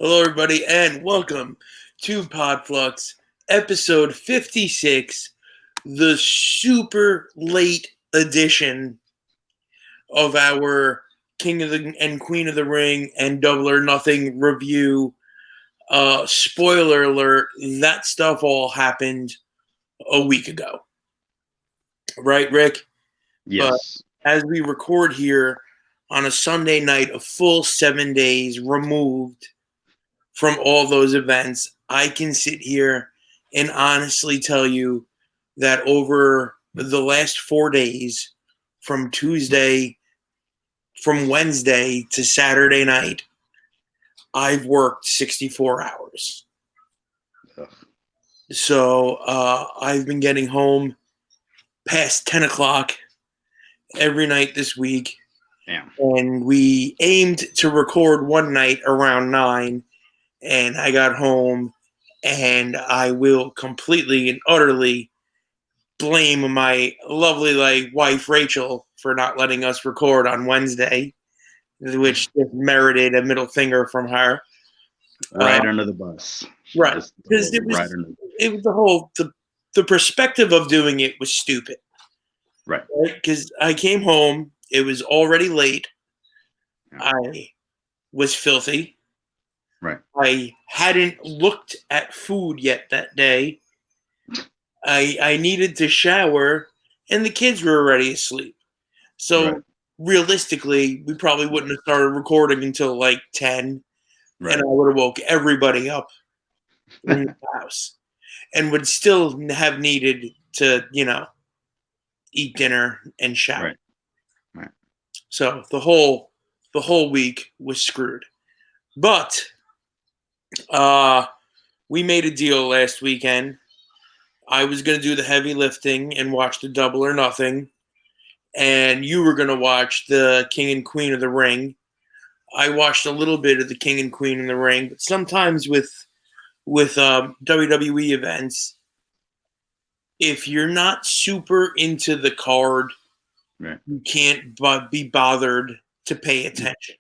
Hello, everybody, and welcome to Podfluxxx, episode 56, the super late edition of our King of the and Queen of the Ring and Double or Nothing review. Spoiler alert, that stuff all happened a week ago. Right, Rick? Yes. But as we record here on a Sunday night, a full 7 days removed from all those events, I can sit here and honestly tell you that over the last 4 days, from Wednesday to Saturday night, I've worked 64 hours. Ugh. So I've been getting home past 10 o'clock every night this week. Damn. And we aimed to record one night around 9. And I got home, and I will completely and utterly blame my lovely wife, Rachel, for not letting us record on Wednesday, which just merited a middle finger from her. Right under the bus. Right. Because it was the perspective of doing it was stupid. Right. Because I came home, it was already late. Yeah. I was filthy. Right. I hadn't looked at food yet that day. I needed to shower, and the kids were already asleep. So realistically, we probably wouldn't have started recording until like 10, and I would have woke everybody up in the house, and would still have needed to, eat dinner and shower. Right. So the whole week was screwed. But we made a deal last weekend. I was going to do the heavy lifting and watch the Double or Nothing, and you were going to watch the King and Queen of the Ring. I watched a little bit of the King and Queen of the Ring, but sometimes with WWE events, if you're not super into the card, you can't be bothered to pay attention.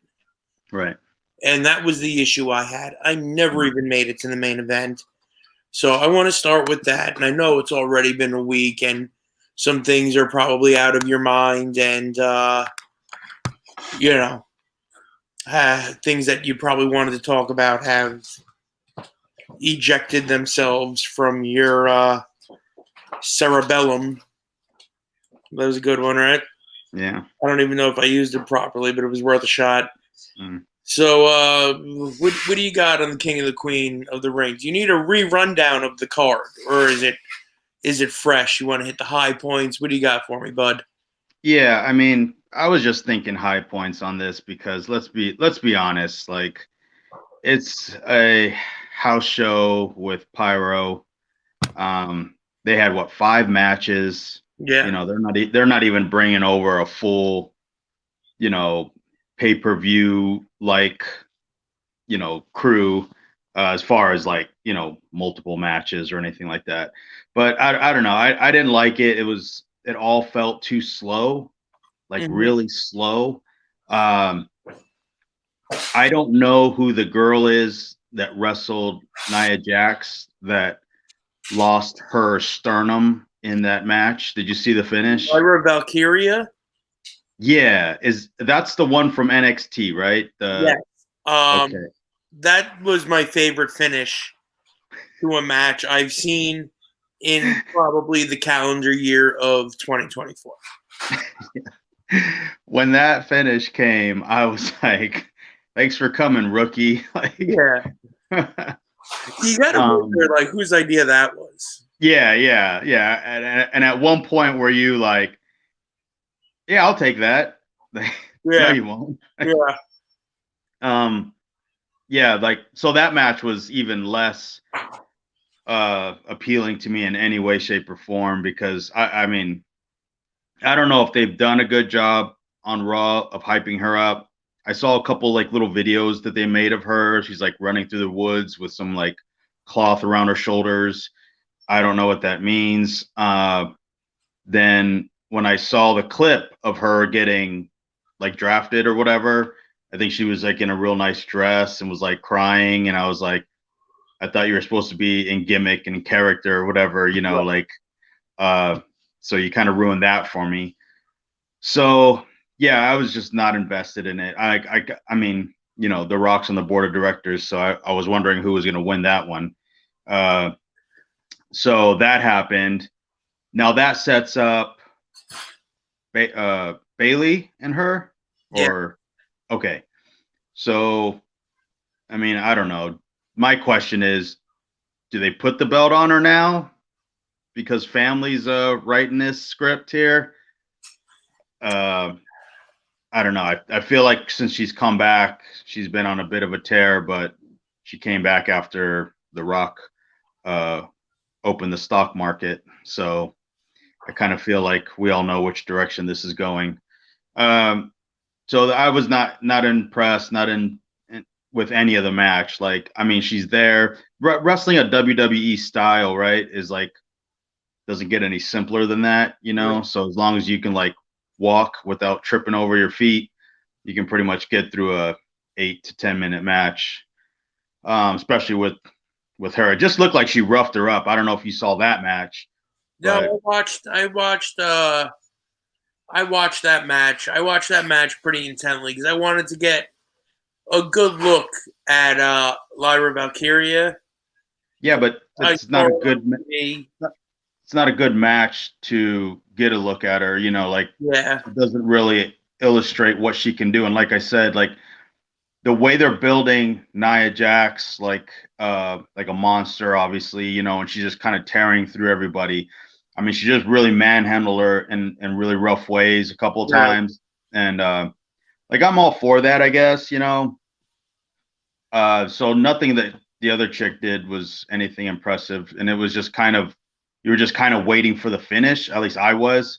Right. And that was the issue I had. I never even made it to the main event. So I want to start with that. And I know it's already been a week and some things are probably out of your mind and, things that you probably wanted to talk about have ejected themselves from your cerebellum. That was a good one, right? Yeah. I don't even know if I used it properly, but it was worth a shot. Mm. So, what do you got on the King and the Queen of the Ring? Do you need a re-rundown of the card, or is it fresh? You want to hit the high points? What do you got for me, bud? Yeah, I mean, I was just thinking high points on this because let's be honest, like it's a house show with pyro. They had 5 matches. Yeah. They're not even bringing over a full, pay-per-view crew as far as multiple matches or anything like that. But I don't know. I didn't like it. It all felt too slow, really slow. I don't know who the girl is that wrestled Nia Jax that lost her sternum in that match. Did you see the finish? Lyra Valkyria? Yeah, that's the one from NXT, right? Yes. Okay. That was my favorite finish to a match I've seen in probably the calendar year of 2024. When that finish came, I was like, "Thanks for coming, rookie." Yeah. You gotta wonder, whose idea that was. Yeah. And at one point, were you like, "Yeah, I'll take that." No, you won't. Yeah. So that match was even less appealing to me in any way, shape, or form because I mean, I don't know if they've done a good job on Raw of hyping her up. I saw a couple little videos that they made of her. She's running through the woods with some cloth around her shoulders. I don't know what that means. Then when I saw the clip of her getting drafted or whatever, I think she was like in a real nice dress and was like crying, and I was like, I thought you were supposed to be in gimmick and character or whatever, you know, like so you kind of ruined that for me. So yeah, I was just not invested in it. I mean, you know, The Rock's on the board of directors, so I was wondering who was going to win that one. Uh, so that happened. Now that sets up Bailey and her, Yeah. or okay. So I mean, I don't know. My question is, do they put the belt on her now because family's writing this script here? Uh, I don't know. I feel like since she's come back, she's been on a bit of a tear, but she came back after The Rock uh, opened the stock market. So I kind of feel like we all know which direction this is going. Um, so I was not impressed, not in with any of the match. Like, I mean, she's there wrestling a WWE style, right? Is like doesn't get any simpler than that, you know. Right. So as long as you can like walk without tripping over your feet, you can pretty much get through a 8 to 10 minute match. Especially with her, it just looked like she roughed her up. I don't know if you saw that match, No, but I watched that match. I watched that match pretty intently because I wanted to get a good look at Lyra Valkyria. yeah, but I it's not saw a it on good TV. it's not a good match to get a look at her. You know, like Yeah, it doesn't really illustrate what she can do. And like I said, like the way they're building Nia Jax like a monster, obviously, you know, and she's just kind of tearing through everybody. I mean, she just really manhandled her in really rough ways a couple of right. times. And like I'm all for that, I guess, you know. So nothing that the other chick did was anything impressive. And it was just kind of you were just kind of waiting for the finish. At least I was,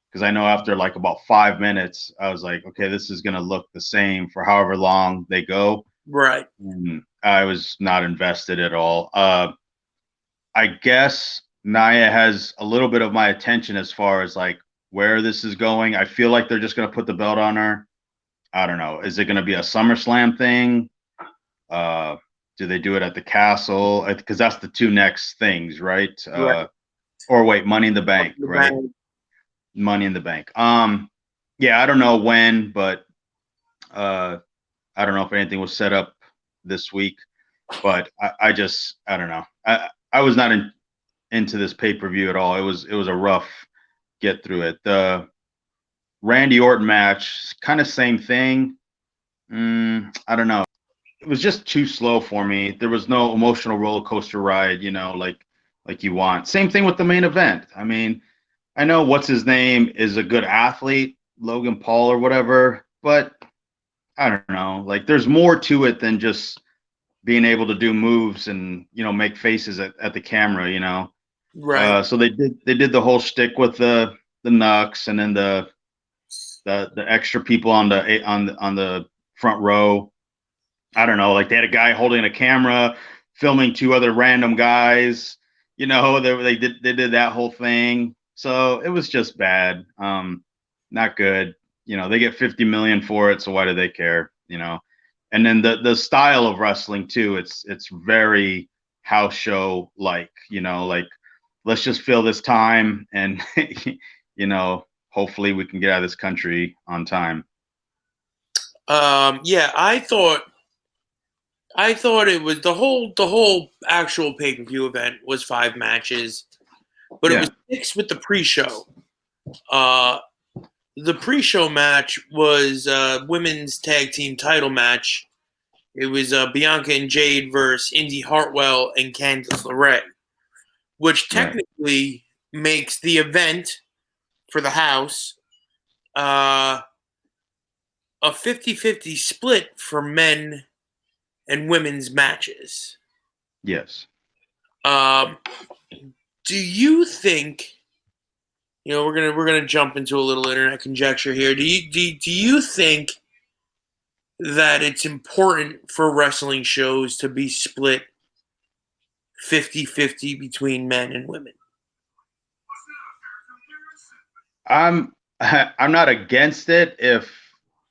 because I know after like about 5 minutes, I was like, okay, this is gonna look the same for however long they go. Right. And I was not invested at all. I guess Naya has a little bit of my attention as far as like where this is going. I feel like they're just gonna put the belt on her. I don't know. Is it gonna be a SummerSlam thing? Uh, do they do it at the castle? Because that's the two next things, right? Right. Or wait, Money in the Up Bank, the right? bank. Money in the Bank. Yeah, I don't know when, but uh, I don't know if anything was set up this week. But I don't know. I was not into this pay per view at all. It was a rough get through it. The Randy Orton match, kind of same thing. I don't know. It was just too slow for me. There was no emotional roller coaster ride, you know, like you want. Same thing with the main event. I mean, I know what's his name is a good athlete, Logan Paul or whatever, but I don't know. Like there's more to it than just being able to do moves and, you know, make faces at the camera, you know. Right. So they did the whole shtick with the Nux and then the extra people on the front row. I don't know, like they had a guy holding a camera, filming two other random guys. You know, they did that whole thing. So it was just bad. Not good. You know, they get 50 million for it, so why do they care? You know, and then the style of wrestling too. It's very house show like. You know, like let's just fill this time and you know, hopefully we can get out of this country on time. Yeah, I thought it was the whole actual pay per view event was 5 matches, but it was Yeah, 6 with the pre show. Uh, the pre show match was women's tag team title match. It was Bianca and Jade versus Indy Hartwell and Candice LeRae, which right. technically makes the event for the house uh, a 50-50 split for men and women's matches. Yes. Um, do you think we're gonna jump into a little internet conjecture here? Do you think that it's important for wrestling shows to be split 50-50 between men and women? I'm I'm not against it if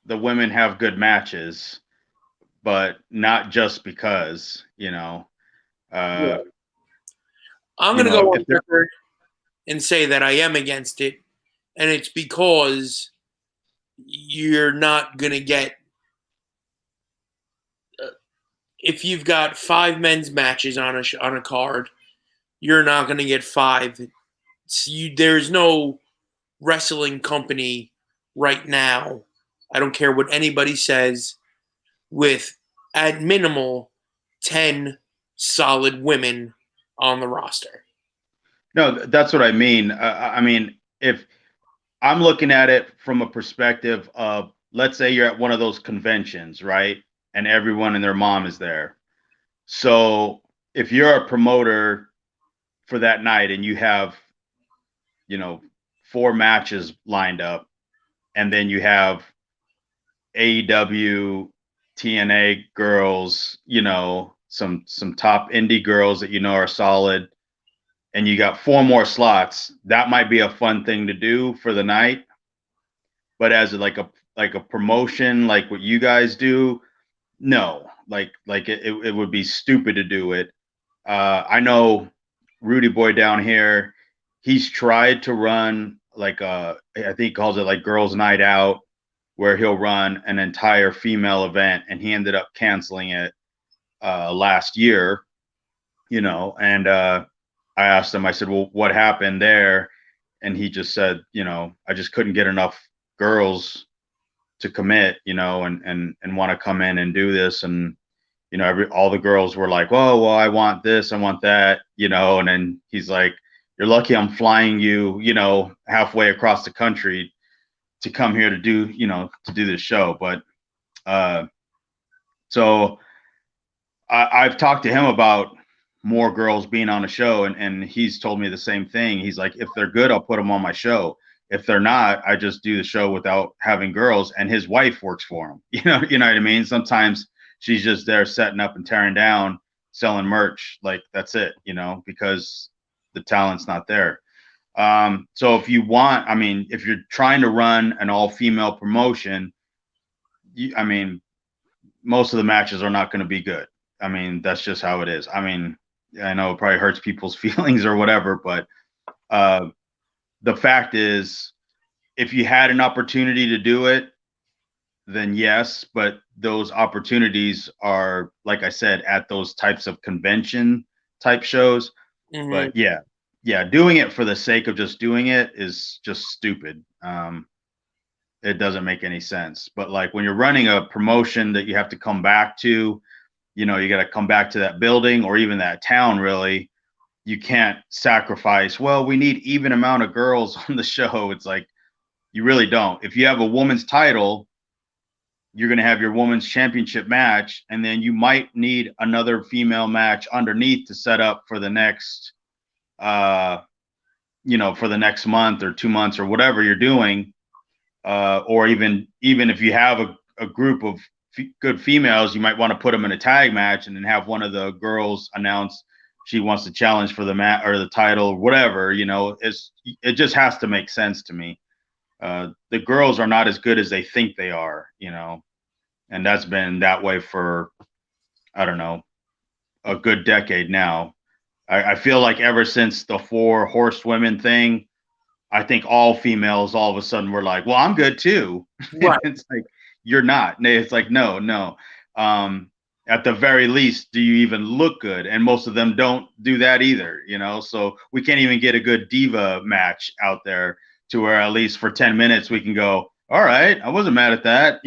the women have good matches, but not just because, Yeah. I'm going to go if on record and say that I am against it, and it's because you're not going to get if you've got 5 men's matches on a card, you're not going to get 5. There's no wrestling company right now. I don't care what anybody says, with at minimal 10 solid women on the roster. No, that's what I mean. I mean, if I'm looking at it from a perspective of, let's say you're at one of those conventions, right? And everyone and their mom is there. So if you're a promoter for that night and you have, 4 matches lined up, and then you have AEW, TNA girls, some top indie girls that are solid, and you got 4 more slots, that might be a fun thing to do for the night. But as like a promotion, like what you guys do, no, it would be stupid to do it. I know Rudy Boy down here, he's tried to run like I think he calls it like Girls Night Out, where he'll run an entire female event, and he ended up canceling it last year, and I asked him, I said, well, what happened there? And he just said, I just couldn't get enough girls to commit, and want to come in and do this. And, all the girls were like, oh, well, I want this, I want that, and then he's like, you're lucky I'm flying you, halfway across the country to come here to do, to do this show. But so I've talked to him about more girls being on a show, and he's told me the same thing. He's like, if they're good, I'll put them on my show. If they're not, I just do the show without having girls. And his wife works for him. You know what I mean? Sometimes she's just there setting up and tearing down, selling merch. Like, that's it, because the talent's not there. So if you want, I mean, if you're trying to run an all-female promotion, I mean, most of the matches are not going to be good. I mean, that's just how it is. I mean, I know it probably hurts people's feelings or whatever, but the fact is, if you had an opportunity to do it, then yes, but those opportunities are, like I said, at those types of convention type shows. Mm-hmm. But yeah, doing it for the sake of just doing it is just stupid. It doesn't make any sense. But like when you're running a promotion that you have to come back to, you got to come back to that building or even that town, really. You can't sacrifice, well, we need even amount of girls on the show. It's like, you really don't. If you have a woman's title, you're going to have your women's championship match, and then you might need another female match underneath to set up for the next, for the next month or 2 months or whatever you're doing. Or even if you have a group of good females, you might want to put them in a tag match and then have one of the girls announce she wants to challenge for the mat or the title, whatever. It just has to make sense to me. The girls are not as good as they think they are, and that's been that way for, I don't know, a good decade now. I feel like ever since the 4 horsewomen thing, I think all females all of a sudden were like, well, I'm good too. Right. It's like, you're not. It's like, no. At the very least, do you even look good? And most of them don't do that either, so we can't even get a good diva match out there to where at least for 10 minutes we can go, all right, I wasn't mad at that,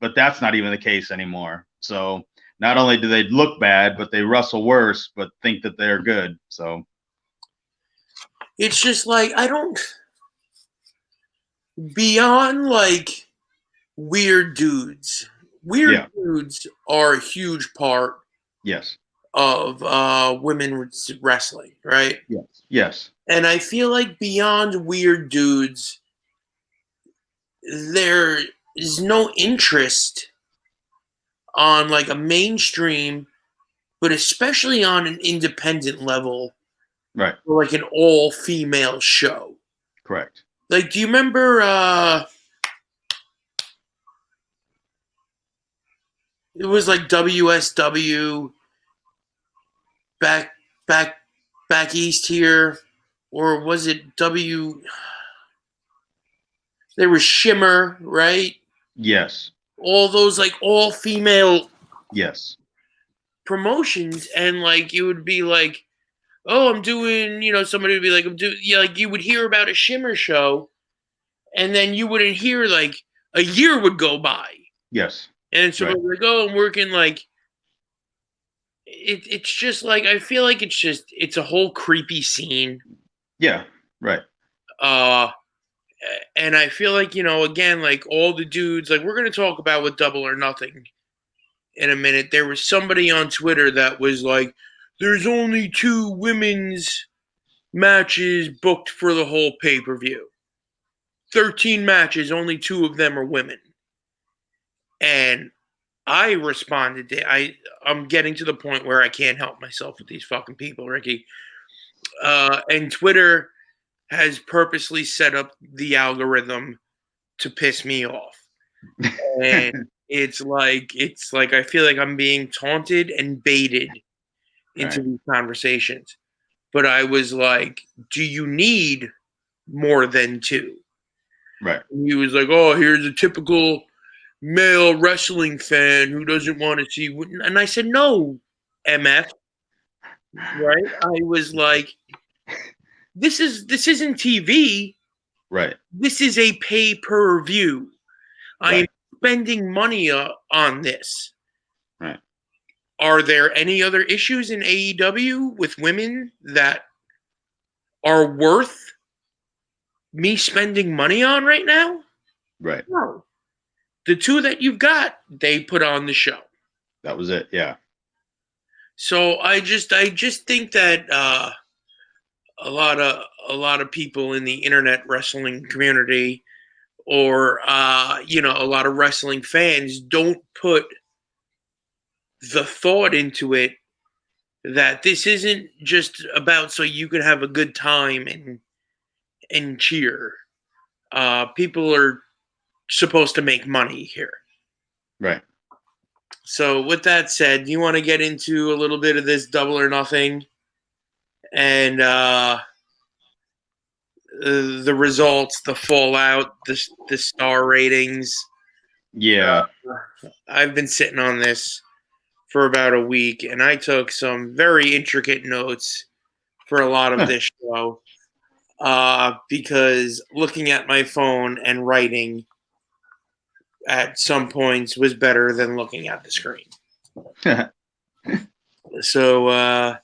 but that's not even the case anymore. So not only do they look bad, but they wrestle worse, but think that they're good. So it's just like, beyond like weird dudes. Weird dudes are a huge part. Yes. Of women's wrestling, right? Yes. And I feel like beyond weird dudes, there is no interest on like a mainstream, but especially on an independent level, right? For like an all-female show. Correct. Like, do you remember It was like WSW back back back east here, or was it W? There was Shimmer, right? Yes. All those like all female Yes. promotions, and like it would be like, oh, I'm doing, somebody would be like, I'm doing, yeah, like you would hear about a Shimmer show, and then you wouldn't hear like a year would go by, Yes. and somebody Right. would be like, oh, I'm working like. It's just like I feel like it's a whole creepy scene. Yeah. Right. Uh, and I feel like again, like all the dudes, like we're gonna talk about with Double or Nothing in a minute. There was somebody on Twitter that was like, "There's only 2 women's matches booked for the whole pay-per-view. 13 matches, only 2 of them are women." And I responded to I'm getting to the point where I can't help myself with these fucking people, Ricky. And Twitter has purposely set up the algorithm to piss me off. And it's like I feel like I'm being taunted and baited into these conversations. But I was like, do you need more than 2? Right. And he was like, oh, here's a typical male wrestling fan who doesn't want to see. And I said, no, MF. Right? I was like, this isn't TV. Right. This is a pay-per-view. I am Right. spending money on this. Right. Are there any other issues in AEW with women that are worth me spending money on right now? Right. No. The 2 that you've got, they put on the show. That was it. Yeah. So I just think that a lot of people in the internet wrestling community, or a lot of wrestling fans, don't put the thought into it that this isn't just about so you can have a good time and cheer. People are supposed to make money here. Right. So with that said, do you want to get into a little bit of this Double or Nothing and the results, the fallout, the star ratings? Yeah. I've been sitting on this for about a week, and I took some very intricate notes for a lot of this show, because looking at my phone and writing at some points was better than looking at the screen. So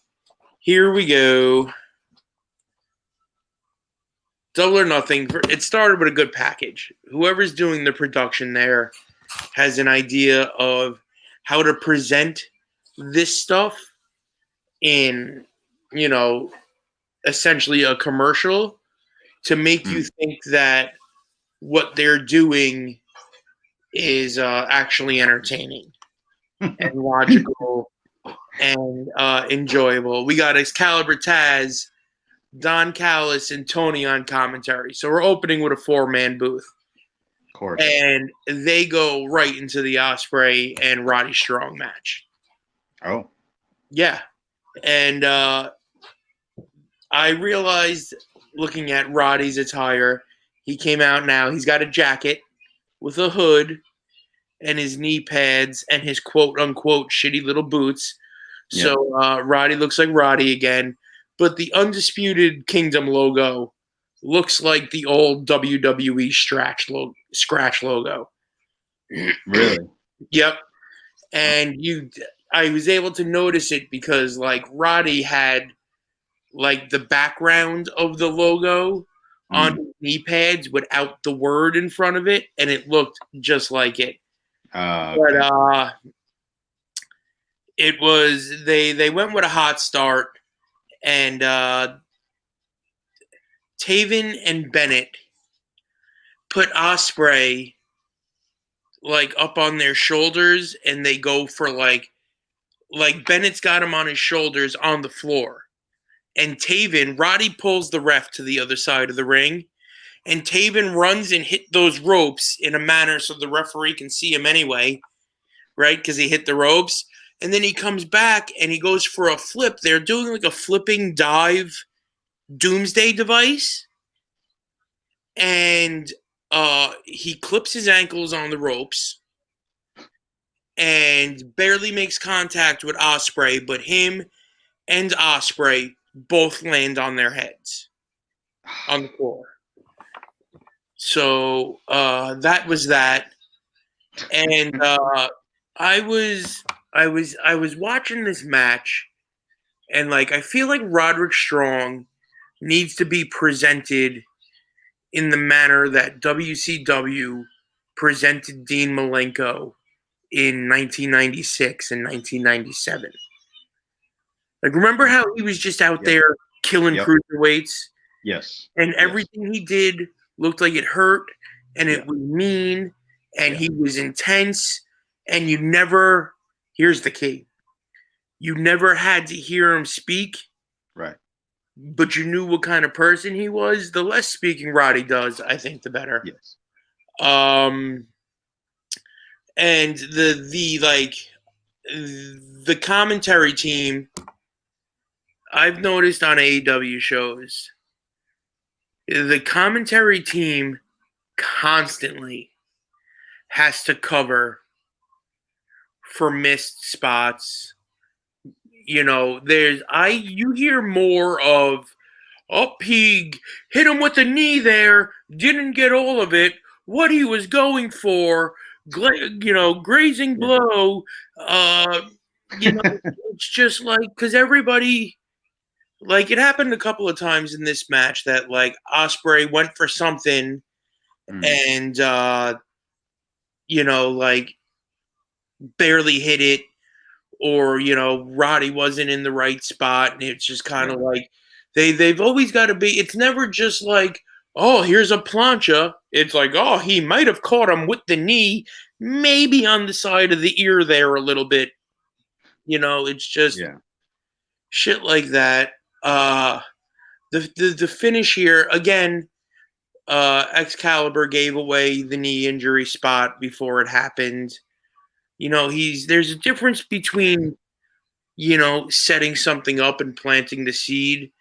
here we go. Double or Nothing. It started with a good package. Whoever's doing the production there has an idea of how to present this stuff in, essentially a commercial to make you think that what they're doing is actually entertaining and logical and enjoyable. We got Excalibur Taz, Don Callis, and Tony on commentary. So we're opening with a 4-man booth. Of course. And they go right into the Ospreay and Roddy Strong match. Oh. Yeah. And I realized, looking at Roddy's attire, he came out now. He's got a jacket with a hood and his knee pads and his quote-unquote shitty little boots. Yeah. So Roddy looks like Roddy again. But the Undisputed Kingdom logo looks like the old WWE scratch logo. Really? Yep. And I was able to notice it because like Roddy had like the background of the logo on his knee pads without the word in front of it, and it looked just like it. Okay. But it was they went with a hot start, and Taven and Bennett put Ospreay like up on their shoulders, and they go for like Bennett's got him on his shoulders on the floor, and Roddy pulls the ref to the other side of the ring, and Taven runs and hit those ropes in a manner so the referee can see him anyway. right? Because he hit the ropes. And then he comes back and he goes for a flip. They're doing like a flipping dive doomsday device. And he clips his ankles on the ropes and barely makes contact with Ospreay, but him and Ospreay both land on their heads on the floor. So that was that. And I was watching this match, and like I feel like Roderick Strong needs to be presented in the manner that WCW presented Dean Malenko in 1996 and 1997. Like, remember how he was just out there killing cruiserweights? Yes. And everything he did looked like it hurt, and it was mean, and he was intense, and you never, here's the key, you never had to hear him speak. Right. But you knew what kind of person he was. The less speaking Roddy does, I think, the better. Yes. And the commentary team, I've noticed on AEW shows, the commentary team constantly has to cover for missed spots. You know, you hear more of, he hit him with the knee there, didn't get all of it, what he was going for, grazing blow. It's just like, because everybody, like, it happened a couple of times in this match that, like, Ospreay went for something and, like, barely hit it, or, Roddy wasn't in the right spot, and it's just kind of like, they've always got to be, it's never just like, oh, here's a plancha. It's like, oh, he might have caught him with the knee, maybe on the side of the ear there a little bit. It's just shit like that. The finish here, again, Excalibur gave away the knee injury spot before it happened. There's a difference between, setting something up and planting the seed,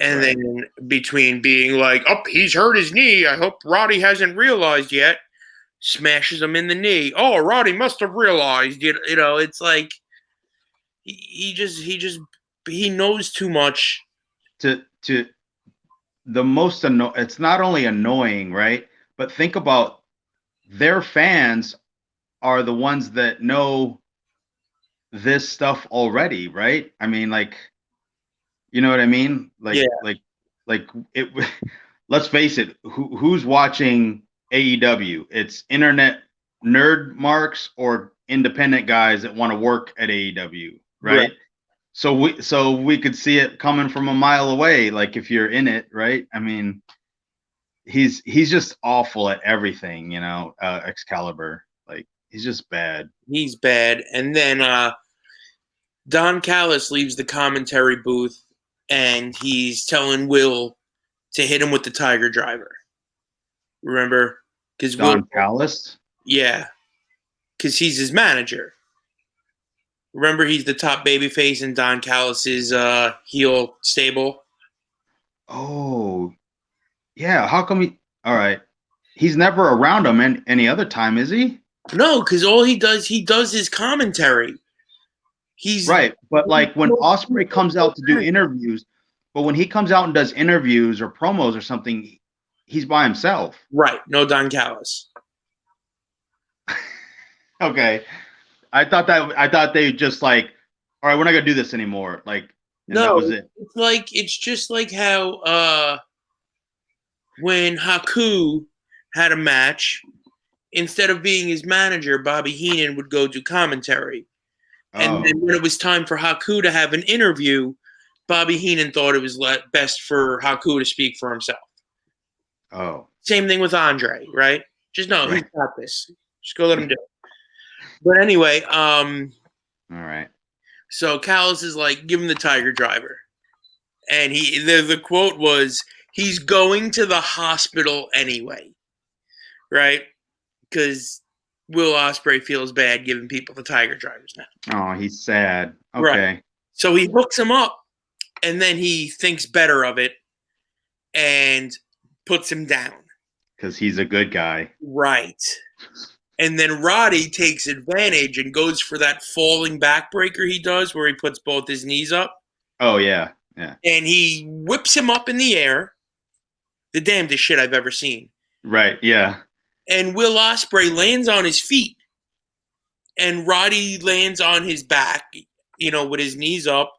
and then between being like, oh, he's hurt his knee, I hope Roddy hasn't realized yet. Smashes him in the knee. Oh, Roddy must have realized. It's like he knows too much. The most it's not only annoying, right? But think about, their fans are the ones that know this stuff already, right? I mean, like, you know what I mean? Like, like it. Let's face it. Who's watching AEW? It's internet nerd marks or independent guys that want to work at AEW, right? So we could see it coming from a mile away. Like, if you're in it, right? I mean, he's just awful at everything, Excalibur. Like, he's just bad. He's bad. And then Don Callis leaves the commentary booth, and he's telling Will to hit him with the Tiger Driver. Remember? Because Don Callis? Yeah. Because he's his manager. Remember, he's the top babyface in Don Callis's heel stable. Oh, yeah. How come all right. He's never around him any other time, is he? No, because all he does his commentary. He's right. But like, when Ospreay comes out to do interviews, but when he comes out and does interviews or promos or something, he's by himself. Right. No Don Callis. Okay. I thought they just like, all right, we're not gonna do this anymore. Like, and that was it. It's just like how when Haku had a match, instead of being his manager, Bobby Heenan would go do commentary. And then when it was time for Haku to have an interview, Bobby Heenan thought it was best for Haku to speak for himself. Oh. Same thing with Andre, right? Just he's got this. Just go let him do it. But anyway, all right. So Callis is like, give him the Tiger Driver. And the quote was, he's going to the hospital anyway. Right? Because Will Ospreay feels bad giving people the Tiger Drivers now. Oh, he's sad. Right. Okay. So he hooks him up, and then he thinks better of it and puts him down. Because he's a good guy. Right. And then Roddy takes advantage and goes for that falling backbreaker he does where he puts both his knees up. Oh, yeah. Yeah. And he whips him up in the air. The damnedest shit I've ever seen. Right, yeah. And Will Ospreay lands on his feet. And Roddy lands on his back, with his knees up.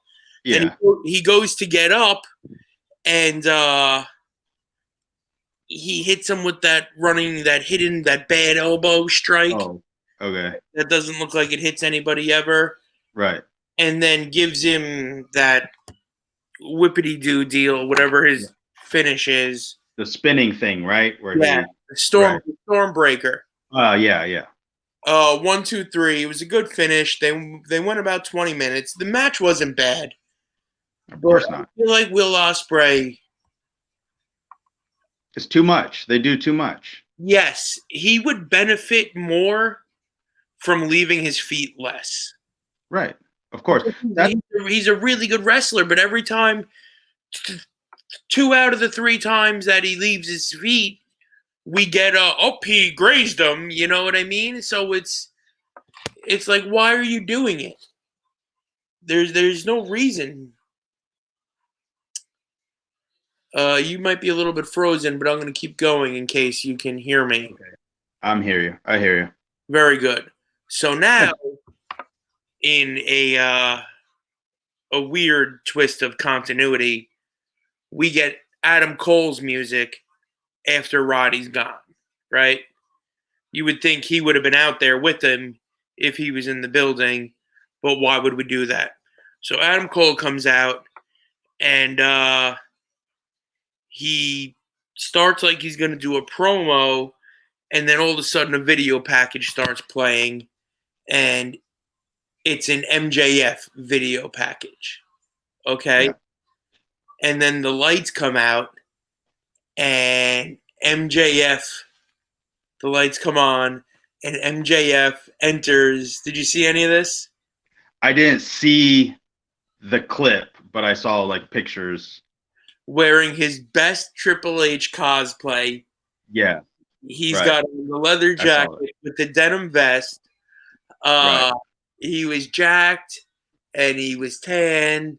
Yeah. And he goes to get up, and he hits him with that bad elbow strike. Oh, okay. That doesn't look like it hits anybody ever. Right. And then gives him that whippity-doo deal, whatever his finish is. The spinning thing, right? Where the Stormbreaker. Yeah. 1, 2, 3. It was a good finish. They went about 20 minutes. The match wasn't bad. Of course not. I feel like Will Ospreay. It's too much. They do too much. Yes, he would benefit more from leaving his feet less. Right. Of course. He's a really good wrestler, but every time, 2 out of the 3 times that he leaves his feet, we get he grazed him. You know what I mean? So it's like, why are you doing it? There's no reason. You might be a little bit frozen, but I'm going to keep going in case you can hear me. Okay. I hear you. Very good. So now, in a weird twist of continuity, we get Adam Cole's music after Roddy's gone, right? You would think he would have been out there with him if he was in the building, but why would we do that? So Adam Cole comes out, and he starts like he's going to do a promo, and then all of a sudden a video package starts playing, and it's an MJF video package, okay? Yeah. And then the lights come out, and the lights come on, and MJF enters. Did you see any of this? I didn't see the clip, but I saw like pictures. Wearing his best Triple H cosplay. Yeah. He's got the leather jacket with the denim vest. He was jacked, and he was tan,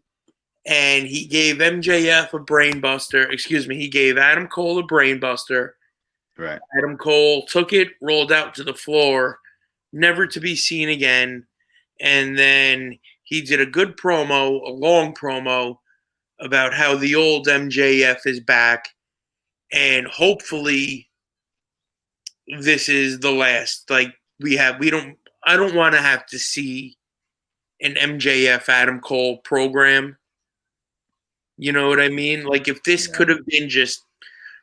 and he gave MJF a brainbuster. Excuse me, he gave Adam Cole a brainbuster. Right. Adam Cole took it, rolled out to the floor, never to be seen again. And then he did a good promo, a long promo, about how the old MJF is back. And hopefully this is the last. Like, I don't want to have to see an MJF Adam Cole program. You know what I mean? Like, if this could have been just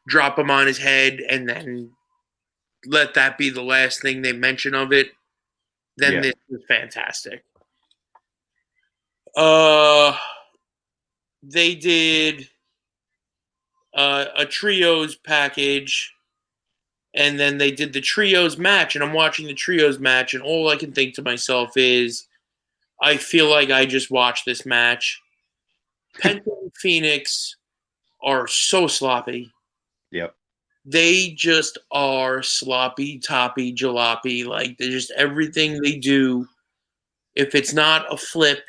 drop him on his head and then let that be the last thing they mention of it, then this is fantastic. They did a trios package, and then they did the trios match, and I'm watching the trios match, and all I can think to myself is, I feel like I just watched this match. Penta and Phoenix are so sloppy. Yep. They just are sloppy, toppy, jalopy. Like, they're just everything they do. If it's not a flip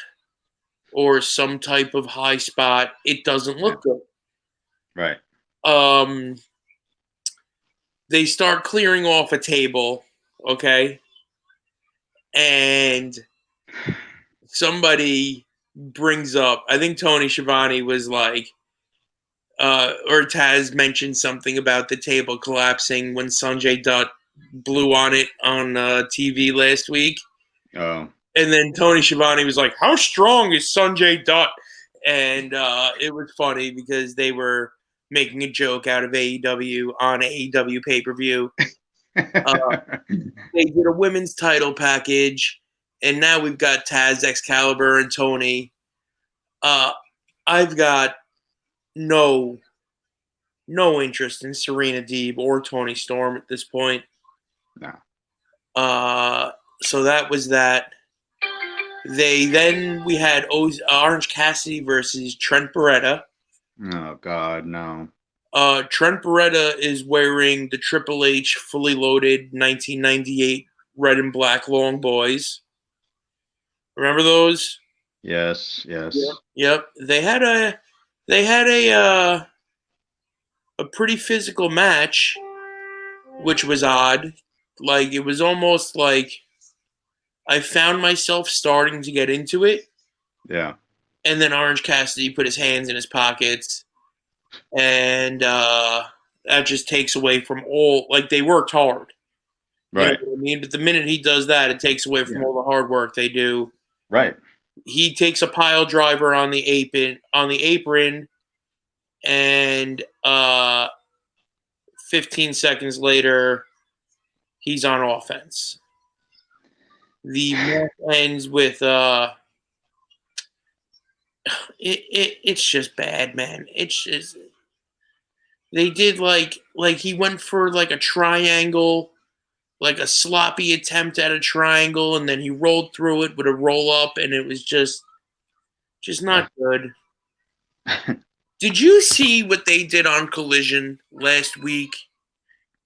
or some type of high spot, it doesn't look good. Right. They start clearing off a table, okay? And somebody brings up, I think Tony Schiavone was like, or Taz mentioned something about the table collapsing when Sanjay Dutt blew on it on TV last week. Oh. And then Tony Schiavone was like, how strong is Sanjay Dutt? And it was funny because they were making a joke out of AEW on AEW pay-per-view. They did a women's title package, and now we've got Taz, Excalibur, and Tony. I've got no interest in Serena Deeb or Tony Storm at this point. No. So that was that. We had Orange Cassidy versus Trent Beretta. Oh God, no. Trent Beretta is wearing the Triple H fully loaded 1998 red and black long boys. Remember those? Yes, yes. Yep. They had a pretty physical match, which was odd. Like it was almost like I found myself starting to get into it, Yeah. and then Orange Cassidy put his hands in his pockets, and that just takes away from all. Like they worked hard, you know Right. what I mean. But the minute he does that, it takes away from Yeah. all the hard work they do. Right. He takes a pile driver on the apron, and 15 seconds later, he's on offense. The match ends with it's just bad, man. It's just they did like he went for like a triangle, like a sloppy attempt at a triangle, and then he rolled through it with a roll up, and it was just not good. Did you see what they did on Collision last week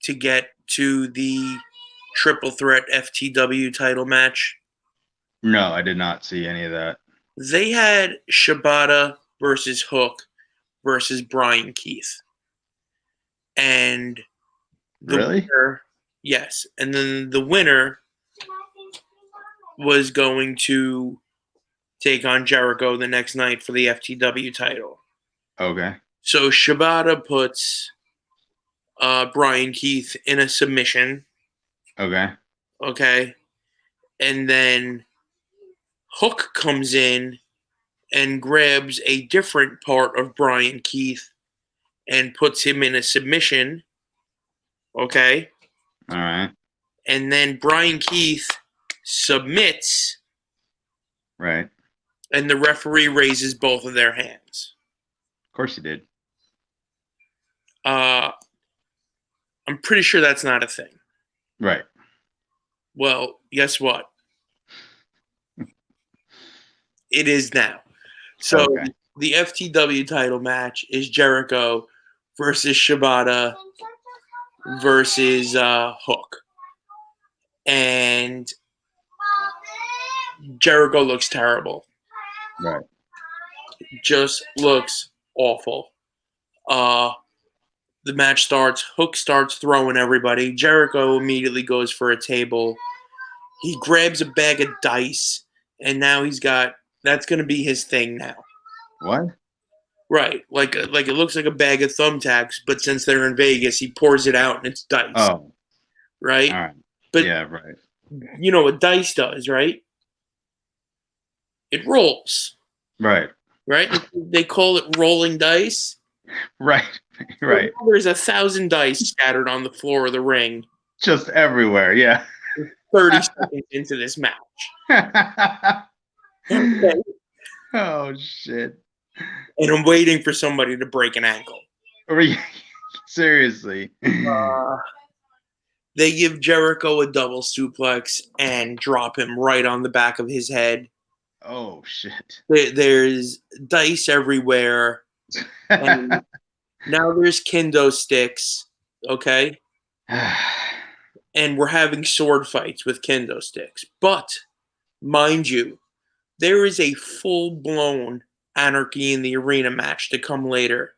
to get to the triple threat FTW title match? No, I did not see any of that. They had Shibata versus Hook versus Brian Keith. And the Really? winner, yes, and then the winner was going to take on Jericho the next night for the FTW title. Okay. So Shibata puts Brian Keith in a submission. Okay. Okay. And then Hook comes in and grabs a different part of Brian Keith and puts him in a submission. Okay. All right. And then Brian Keith submits. Right. And the referee raises both of their hands. Of course he did. I'm pretty sure that's not a thing. Right. Well, guess what? It is now. So the FTW title match is Jericho versus Shibata versus Hook. And Jericho looks terrible. Right. Just looks awful. The match starts. Hook starts throwing everybody. Jericho immediately goes for a table. He grabs a bag of dice, and now that's going to be his thing now. What? Right, like it looks like a bag of thumbtacks, but since they're in Vegas, he pours it out and it's dice. Oh, right. All right. But yeah, right. You know what dice does, right? It rolls. Right. Right. They call it rolling dice. Right. Right. Well, there's 1,000 dice scattered on the floor of the ring. Just everywhere. Yeah. 30 seconds into this match. Okay. Oh shit. And I'm waiting for somebody to break an ankle. Seriously. They give Jericho a double suplex and drop him right on the back of his head. Oh shit. There's dice everywhere. And now there's kendo sticks. Okay. And we're having sword fights with kendo sticks. But, mind you, there is a full-blown Anarchy in the Arena match to come later.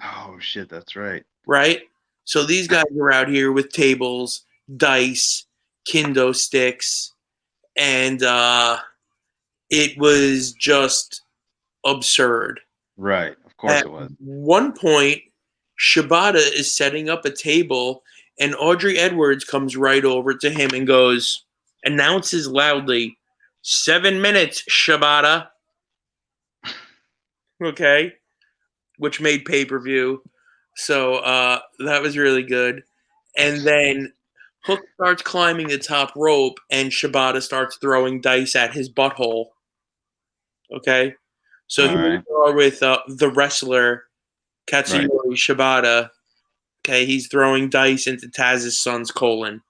Oh, shit, that's right. Right? So these guys are out here with tables, dice, kendo sticks, and it was just absurd. Right. Of course it was. At one point, Shibata is setting up a table, and Audrey Edwards comes right over to him and announces loudly, 7 minutes, Shibata. Okay. Which made pay-per-view. So that was really good. And then Hook starts climbing the top rope, and Shibata starts throwing dice at his butthole. Okay? So here we are with the wrestler, Katsuyori Shibata. Okay, he's throwing dice into Taz's son's colon.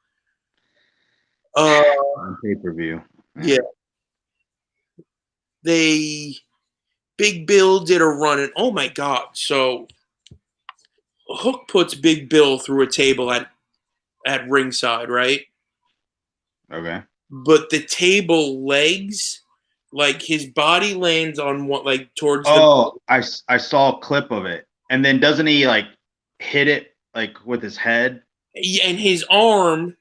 On pay-per-view. Yeah. Big Bill did a run, and oh my god! So Hook puts Big Bill through a table at ringside, right? Okay. But the table legs, like his body lands on what, like towards the. Oh, I saw a clip of it, and then doesn't he like hit it like with his head? And his arm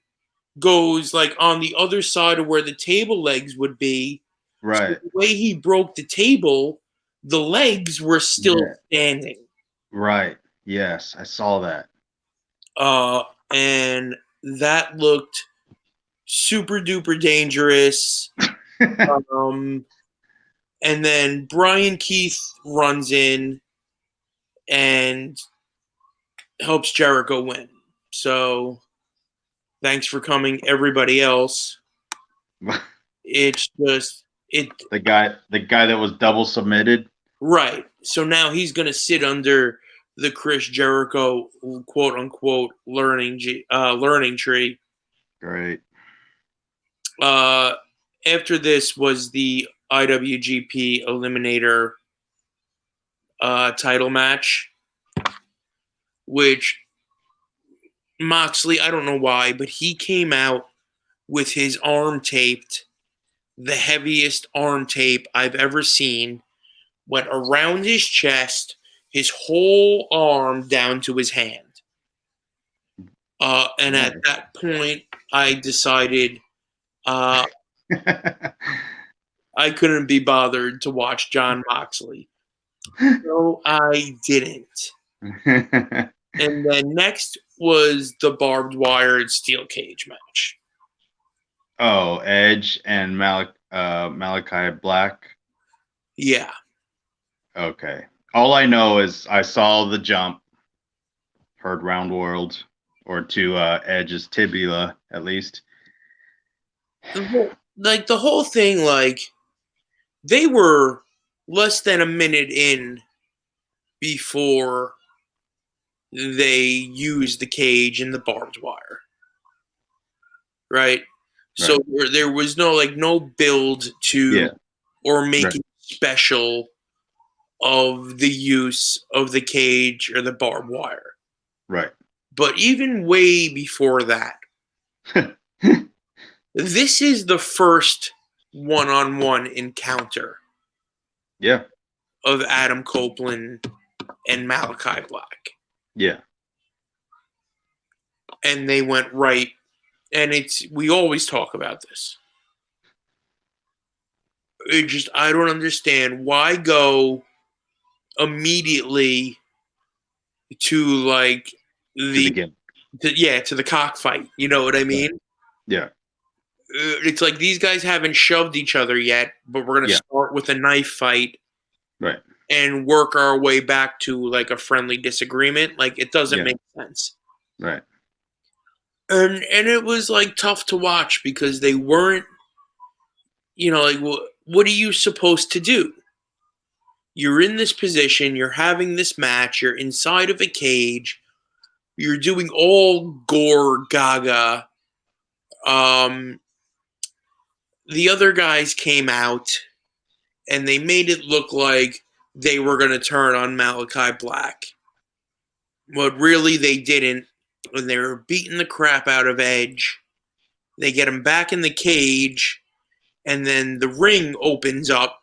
goes like on the other side of where the table legs would be. So Right. the way he broke the table, the legs were still Yeah. standing. Right. Yes, I saw that. And that looked super duper dangerous. Um, and then Brian Keith runs in and helps Jericho win. So thanks for coming, everybody else. It's just the guy that was double submitted. right. So now he's gonna sit under the Chris Jericho quote unquote learning tree. Great. After this was the IWGP Eliminator title match, which Moxley, I don't know why, but he came out with his arm taped, the heaviest arm tape I've ever seen, went around his chest, his whole arm down to his hand. And Nice. at that point, I decided I couldn't be bothered to watch Jon Moxley. So I didn't. And then next was the barbed wire steel cage match. Oh, Edge and Malachi Black. Yeah. Okay. All I know is I saw the jump, heard Round World, or to Edge's tibia at least. The whole thing, like they were less than a minute in before they used the cage and the barbed wire. Right? So there was no build to or making special of the use of the cage or the barbed wire. Right. But even way before that, this is the first one-on-one encounter. Yeah. Of Adam Copeland and Malachi Black. Yeah. And they went right. And we always talk about this. I don't understand why go immediately to like to the cockfight. You know what I mean? Yeah. It's like these guys haven't shoved each other yet, but we're gonna start with a knife fight, right? And work our way back to like a friendly disagreement. Like it doesn't make sense, right? And it was like tough to watch because they weren't, like what are you supposed to do? You're in this position, you're having this match, you're inside of a cage, you're doing all gore gaga. The other guys came out and they made it look like they were going to turn on Malachi Black. But really they didn't. When they were beating the crap out of Edge, they get him back in the cage, and then the ring opens up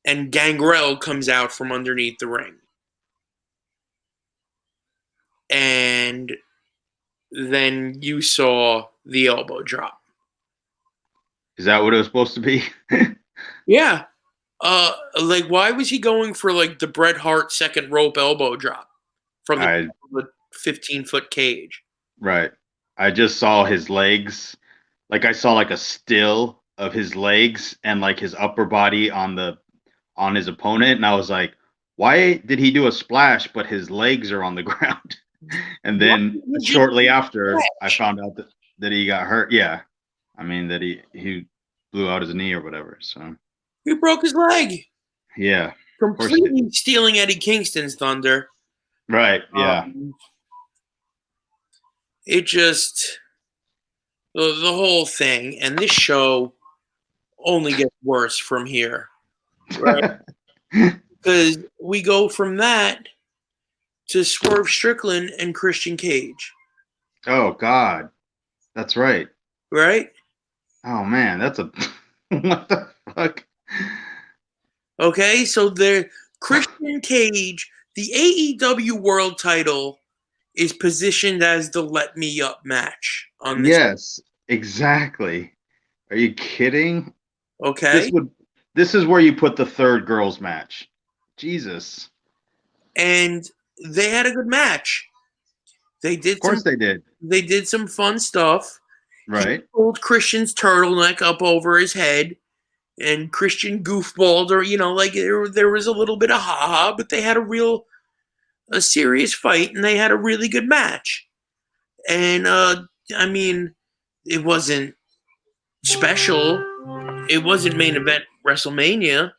and Gangrel comes out from underneath the ring. And then you saw the elbow drop. Is that what it was supposed to be? Yeah. Like, why was he going for, like, the Bret Hart second rope elbow drop from the 15-foot cage? Right. I just saw his legs. Like, I saw, like, a still of his legs and, like, his upper body on his opponent. And I was like, why did he do a splash, but his legs are on the ground? And then shortly after, I found out that he got hurt. Yeah. I mean, that he blew out his knee or whatever. So he broke his leg. Yeah. Completely stealing Eddie Kingston's thunder. Right. Yeah. It just, the whole thing, and this show only gets worse from here, right? Because we go from that to Swerve Strickland and Christian Cage. Oh God, that's right. Right? Oh man, that's a what the fuck? Okay, so the Christian Cage, the AEW World Title is positioned as the Let Me Up match on this. Yes, exactly. Are you kidding? Okay, This is where you put the third girls match. Jesus. and they had a good match. They did Of course they did. They did some fun stuff. Right. He pulled Christian's turtleneck up over his head, and Christian goofballed, or like there was a little bit of ha-ha, but they had a serious fight, and they had a really good match. And I mean, it wasn't special. It wasn't main event WrestleMania.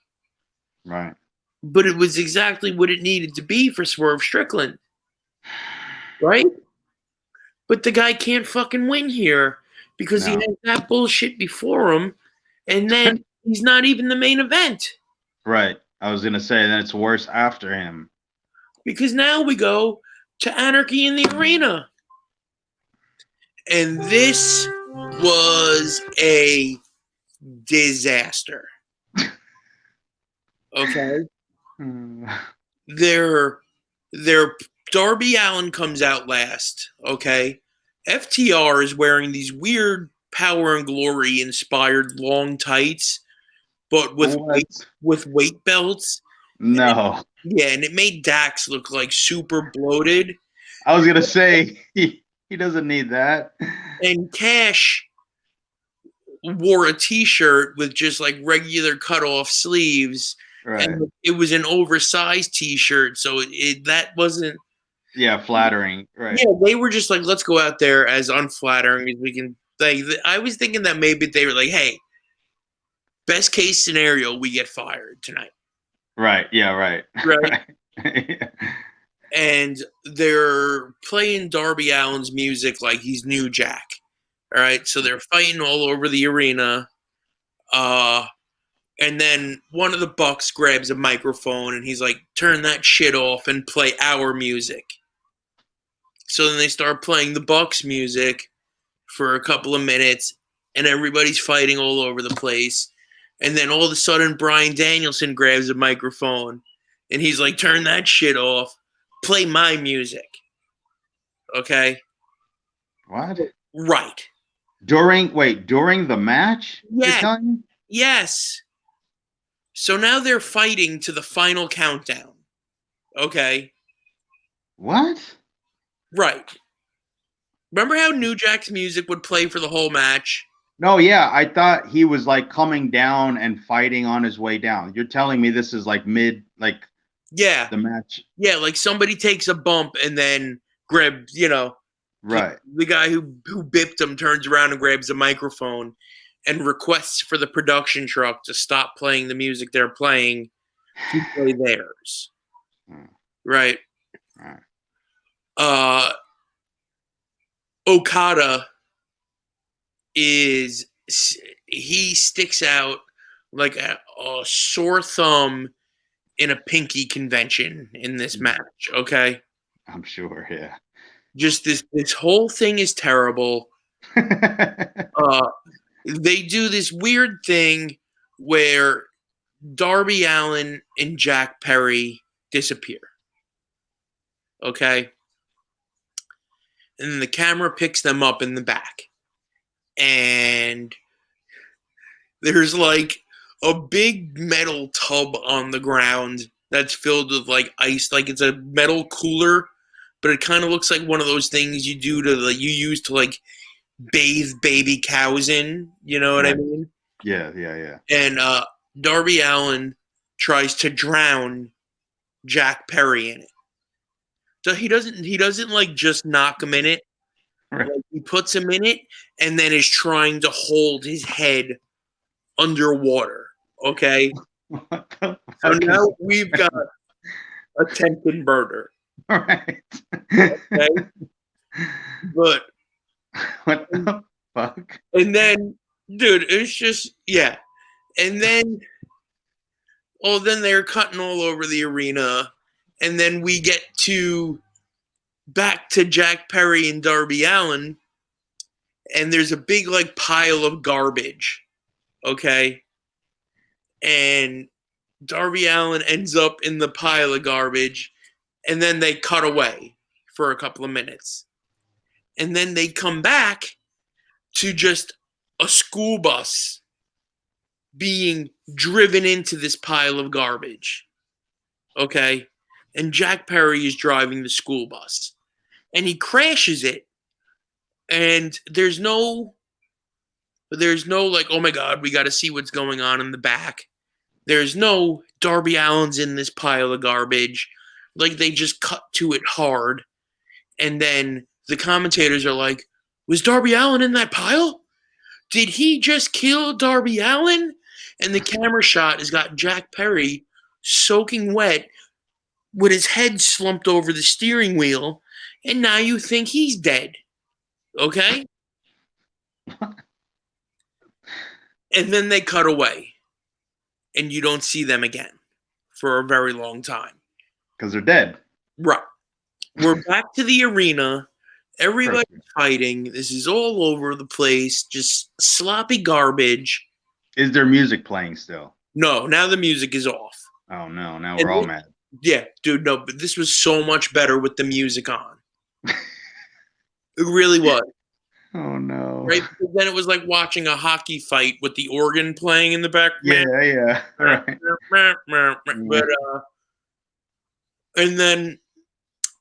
Right. But it was exactly what it needed to be for Swerve Strickland. Right? But the guy can't fucking win here because he has that bullshit before him, and then he's not even the main event. Right. I was gonna say that it's worse after him. Because now we go to Anarchy in the Arena. And this was a disaster. Okay? Their Darby Allin comes out last, okay? FTR is wearing these weird Power and Glory inspired long tights, but with weight belts. No. And it made Dax look like super bloated. I was gonna say he doesn't need that. And Cash wore a t-shirt with just like regular cut off sleeves. Right. And it was an oversized t-shirt, so that wasn't flattering. Right. Yeah, they were just like, let's go out there as unflattering as we can. Like, I was thinking that maybe they were like, hey, best case scenario, we get fired tonight. Right. Yeah. Right. Right. And they're playing Darby Allin's music like he's New Jack. All right, so they're fighting all over the arena. And then one of the Bucks grabs a microphone and he's like, turn that shit off and play our music. So then they start playing the Bucks music for a couple of minutes, and everybody's fighting all over the place. And then all of a sudden, Bryan Danielson grabs a microphone and he's like, turn that shit off. Play my music. Okay? What? Right. During the match? Yeah. Yes. So now they're fighting to the final countdown. Okay? What? Right. Remember how New Jack's music would play for the whole match? No, yeah. I thought he was like coming down and fighting on his way down. You're telling me this is like mid, like the match? Yeah, like somebody takes a bump and then grabs, right. The guy who bipped him turns around and grabs a microphone and requests for the production truck to stop playing the music they're playing to play theirs. Right. Okada he sticks out like a sore thumb in a pinky convention in this match, okay? I'm sure, yeah. Just this whole thing is terrible. They do this weird thing where Darby Allin and Jack Perry disappear. Okay? And then the camera picks them up in the back. And there's like a big metal tub on the ground that's filled with like ice. Like it's a metal cooler, but it kind of looks like one of those things you use to like bathe baby cows in. You know what I mean? Yeah. And Darby Allin tries to drown Jack Perry in it. So he doesn't like just knock him in it. Right. Like he puts him in it and then is trying to hold his head underwater. Okay? So now we've got attempted murder. Right. Okay? But what the fuck? And then, dude, it's just, yeah. And then, then they're cutting all over the arena. And then we get back to Jack Perry and Darby Allin. And there's a big, like, pile of garbage. Okay? And Darby Allin ends up in the pile of garbage. And then they cut away for a couple of minutes. And then they come back to just a school bus being driven into this pile of garbage. Okay? And Jack Perry is driving the school bus. And he crashes it. And there's no like, oh my God, we got to see what's going on in the back. There's no Darby Allin's in this pile of garbage. Like, they just cut to it hard. And then the commentators are like, was Darby Allin in that pile? Did he just kill Darby Allin? And the camera shot has got Jack Perry soaking wet with his head slumped over the steering wheel. And now you think he's dead. Okay? And then they cut away. And you don't see them again for a very long time. Because they're dead. Right. We're back to the arena. Everybody's fighting. This is all over the place. Just sloppy garbage. Is there music playing still? No, now the music is off. Oh, no. Now we're all mad. Yeah, dude, no. But this was so much better with the music on. It really was. Oh, no. Right? Because then it was like watching a hockey fight with the organ playing in the background. Yeah. Right. But,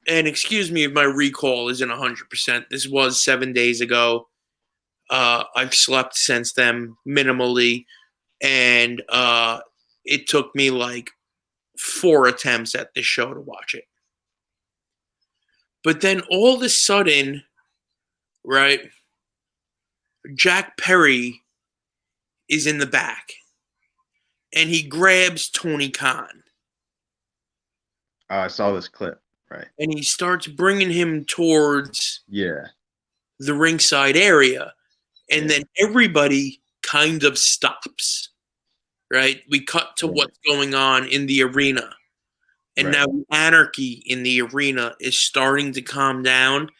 and excuse me if my recall isn't 100%. This was 7 days ago. I've slept since then minimally. And it took me like 4 attempts at this show to watch it. But then all of a sudden, right, Jack Perry is in the back. And he grabs Tony Khan. I saw this clip. Right. And he starts bringing him towards the ringside area. And then everybody kind of stops, right? We cut to what's going on in the arena. And now the anarchy in the arena is starting to calm down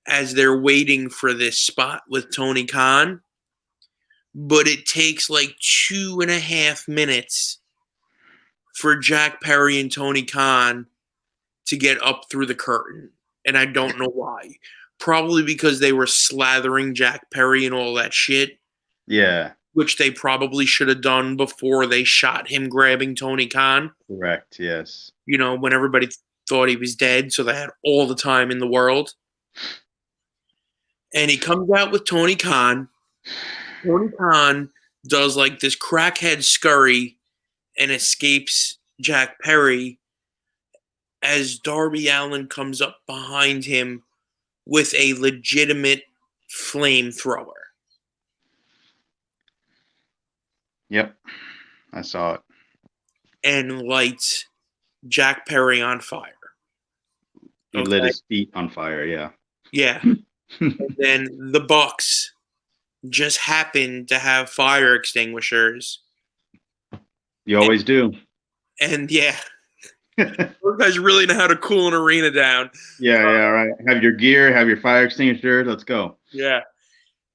as they're waiting for this spot with Tony Khan. But it takes like 2.5 minutes for Jack Perry and Tony Khan to get up through the curtain. And I don't know why. Probably because they were slathering Jack Perry and all that shit. Yeah. Which they probably should have done before they shot him grabbing Tony Khan. Correct, yes. You know, when everybody thought he was dead, so they had all the time in the world. And he comes out with Tony Khan. Tony Khan does like this crackhead scurry and escapes Jack Perry as Darby Allin comes up behind him with a legitimate flamethrower. Yep, I saw it. And lights Jack Perry on fire. He lit his feet on fire, yeah. Yeah. And then the Bucks just happened to have fire extinguishers. You always do. And yeah. Those guys really know how to cool an arena down. Yeah, right. Have your gear, have your fire extinguisher. Let's go. Yeah.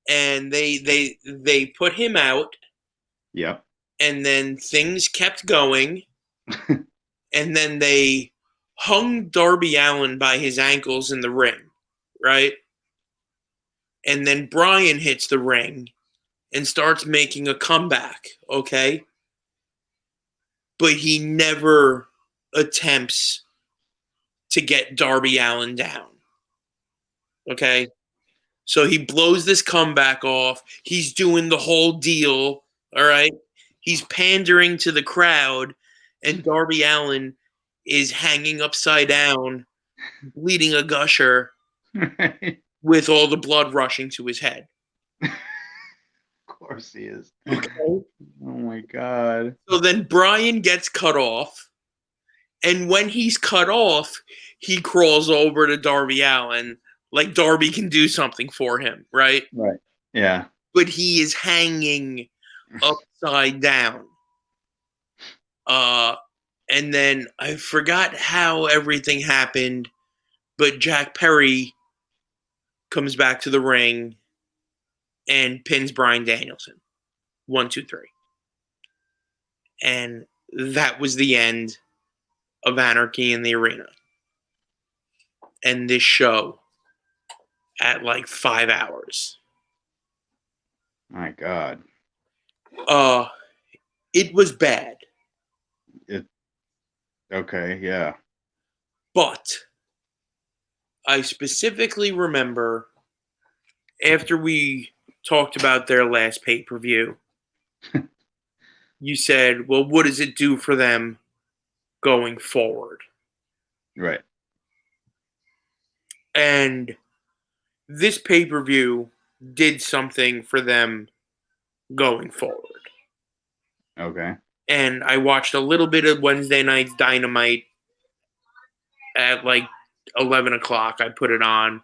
And they put him out. Yeah. And then things kept going. And then they hung Darby Allin by his ankles in the ring, right? And then Bryan hits the ring and starts making a comeback, okay? But he never attempts to get Darby Allin down, okay? So he blows this comeback off. He's doing the whole deal, all right? He's pandering to the crowd, and Darby Allin is hanging upside down, bleeding a gusher, with all the blood rushing to his head. Of course he is. Okay. Oh my God. So then Bryan gets cut off, and when he's cut off, he crawls over to Darby Allin like Darby can do something for him, right? Right. Yeah. But he is hanging upside down. And then I forgot how everything happened, but Jack Perry comes back to the ring and pins Bryan Danielson. 1, 2, 3. And that was the end of Anarchy in the Arena. And this show at like 5 hours. My God. It was bad. Okay, yeah. But I specifically remember after we talked about their last pay-per-view, you said, well, what does it do for them going forward? Right. And this pay-per-view did something for them going forward. Okay. And I watched a little bit of Wednesday night's Dynamite at like 11 o'clock. I put it on.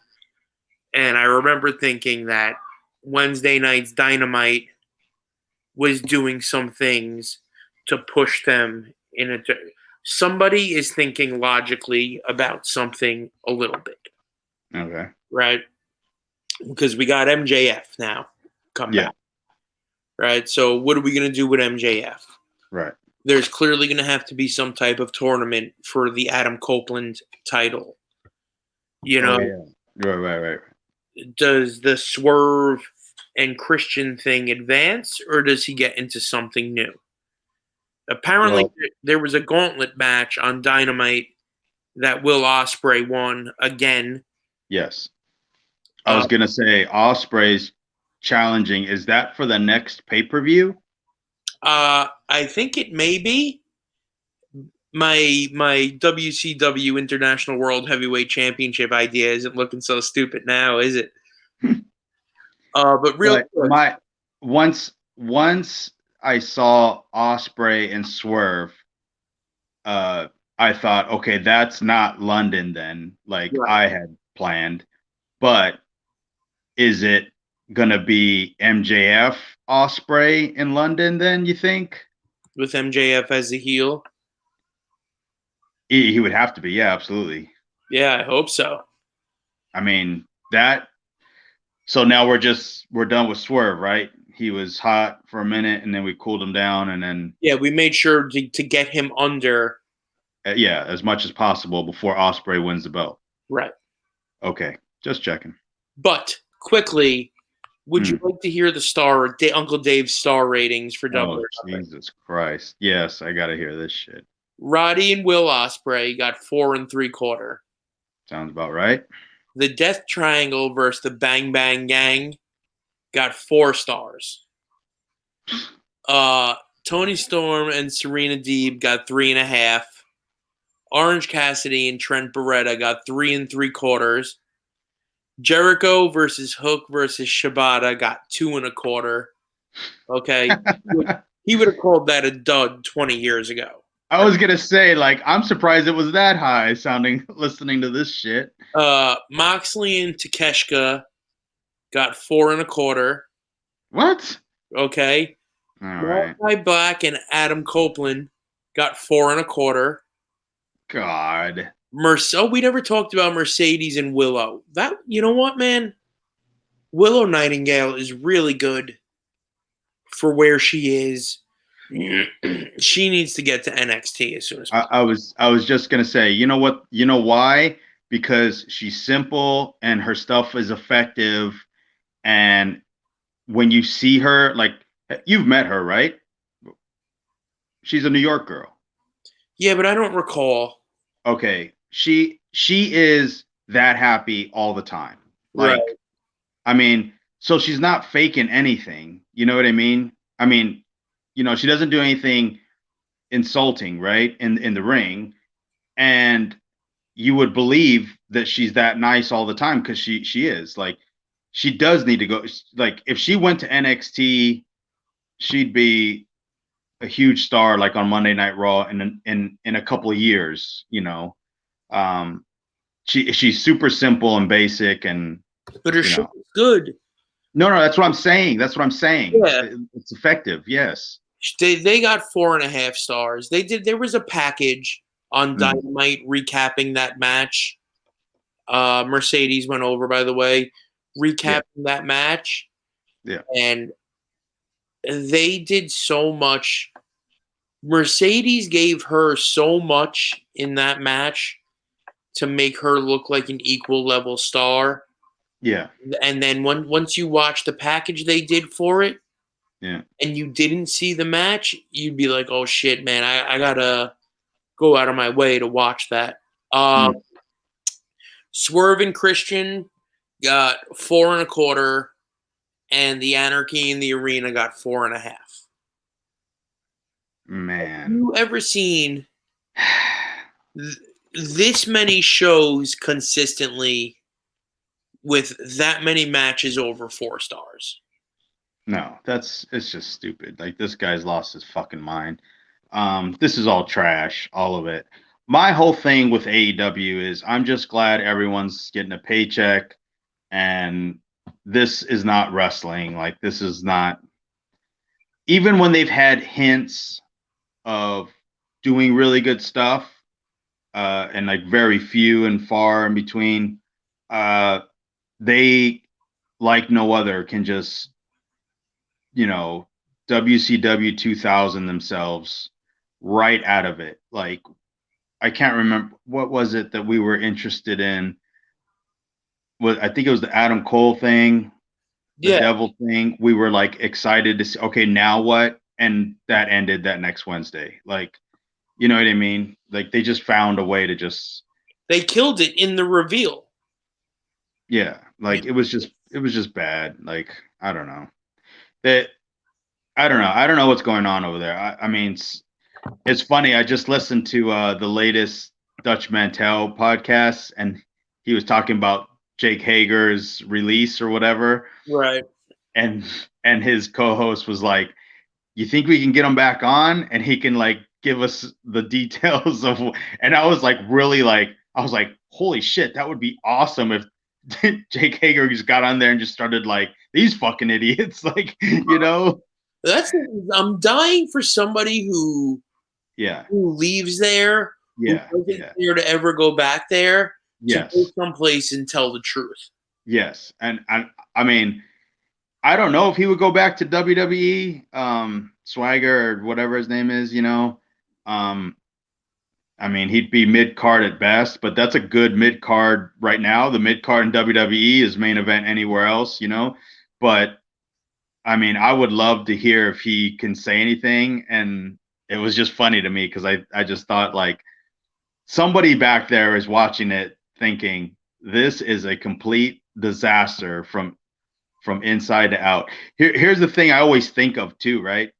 And I remember thinking that Wednesday night's Dynamite was doing some things to push them in a. Somebody is thinking logically about something a little bit. Okay. Right? Because we got MJF now come back. Right? So what are we going to do with MJF? Right. There's clearly going to have to be some type of tournament for the Adam Copeland title. You know? Oh, yeah. Right. Does the Swerve and Christian thing advance, or does he get into something new? Apparently, there was a gauntlet match on Dynamite that Will Ospreay won again. Yes. I was going to say Ospreay's challenging. Is that for the next pay-per-view? I think it may be. My WCW International World Heavyweight Championship idea isn't looking so stupid now, is it? But real quick, once I saw Ospreay and Swerve, I thought, okay, that's not London then, like I had planned. But is it gonna be MJF Ospreay in London then, you think? With MJF as the heel? He would have to be, yeah, absolutely. Yeah, I hope so. I mean, so now we're done with Swerve, right? He was hot for a minute and then we cooled him down and then we made sure to get him under as much as possible before Ospreay wins the belt. Right. Okay, just checking. But quickly, would you like to hear the Uncle Dave's star ratings for Double or Nothing? Jesus Christ. Yes, I got to hear this shit. Roddy and Will Ospreay got 4 3/4. Sounds about right. The Death Triangle versus the Bang Bang Gang got 4 stars. Tony Storm and Serena Deeb got 3.5. Orange Cassidy and Trent Beretta got 3 3/4. Jericho versus Hook versus Shibata got 2 1/4. Okay. He would have called that a dud 20 years ago. I was gonna say, like, I'm surprised it was that high sounding listening to this shit. Moxley and Takeshita got 4 1/4. What? Okay. All right. Malachi Black and Adam Copeland got 4 1/4. God. We never talked about Mercedes and Willow. That, you know what, man? Willow Nightingale is really good for where she is. She needs to get to NXT as soon as possible. I was just gonna say, you know what? You know why? Because she's simple and her stuff is effective. And when you see her, like, you've met her, right? She's a New York girl. Yeah, but I don't recall. Okay, she is that happy all the time. Like, right. I mean, so she's not faking anything. You know what I mean? I mean, you know, she doesn't do anything insulting, right? In the ring. And you would believe that she's that nice all the time because she is. Like, she does need to go. Like, if she went to NXT, she'd be a huge star, like on Monday Night Raw in a couple of years, you know. She's super simple and basic, and but her show is good. No, that's what I'm saying. That's what I'm saying. Yeah. It's effective. Yes. They got 4.5 stars. There was a package on Mm. Dynamite recapping that match. Mercedes went over, by the way, recapping that match. Yeah. And they did so much. Mercedes gave her so much in that match to make her look like an equal level star. Yeah. And then once you watch the package they did for it, Yeah. and you didn't see the match, you'd be like, "Oh shit, man! I gotta go out of my way to watch that." Mm. Swerve and Christian got 4.25, and the Anarchy in the Arena got 4.5. Man. You ever seen this many shows consistently with that many matches over 4 stars? No, it's just stupid. Like, this guy's lost his fucking mind. This is all trash, all of it. My whole thing with AEW is I'm just glad everyone's getting a paycheck, and this is not wrestling. Like, this is not, even when they've had hints of doing really good stuff, and like very few and far in between, they, like no other, can just, WCW 2000 themselves right out of it. Like, I can't remember what was it that we were interested in. I think it was the Adam Cole thing, the Yeah, Devil thing. We were like excited to see, okay, now what? And that ended that next Wednesday. Like, you know what I mean? Like, they just found a way to just, they killed it in the reveal. yeah, like, it was just bad. Like, I don't know. That I don't know. I don't know what's going on over there. I mean, it's funny. I just listened to the latest Dutch Mantel podcast, and he was talking about Jake Hager's release or whatever, Right. and his co-host was like, "You think we can get him back on, and he can like give us the details of?" And I was like, really like, I was like, "Holy shit, that would be awesome if Jake Hager just got on there and just started like, these fucking idiots, like, you know." I'm dying for somebody Yeah. who leaves there, who Yeah. doesn't Yeah. care to ever go back there, to go Yes. someplace and tell the truth. Yes. And I mean, I don't know if he would go back to WWE, Swagger or whatever his name is, Um, I mean, he'd be mid card at best, but that's a good mid card right now. The mid card in WWE is main event anywhere else. But I mean, I would love to hear if he can say anything. And it was just funny to me because I just thought like somebody back there is watching it thinking this is a complete disaster from inside to out. Here's the thing I always think of too, right?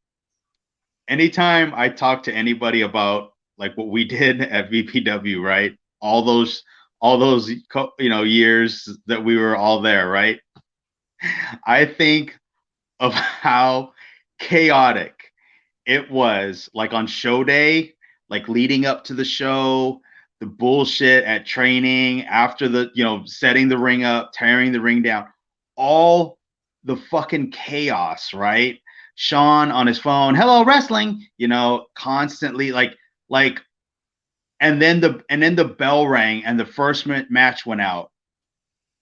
Anytime I talk to anybody about like what we did at VPW, right? All those years that we were all there, right? I think of how chaotic it was, like on show day, like leading up to the show, the bullshit at training, after the, setting the ring up, tearing the ring down, all the fucking chaos, right? Sean on his phone, hello wrestling, constantly like, and then the bell rang and the first match went out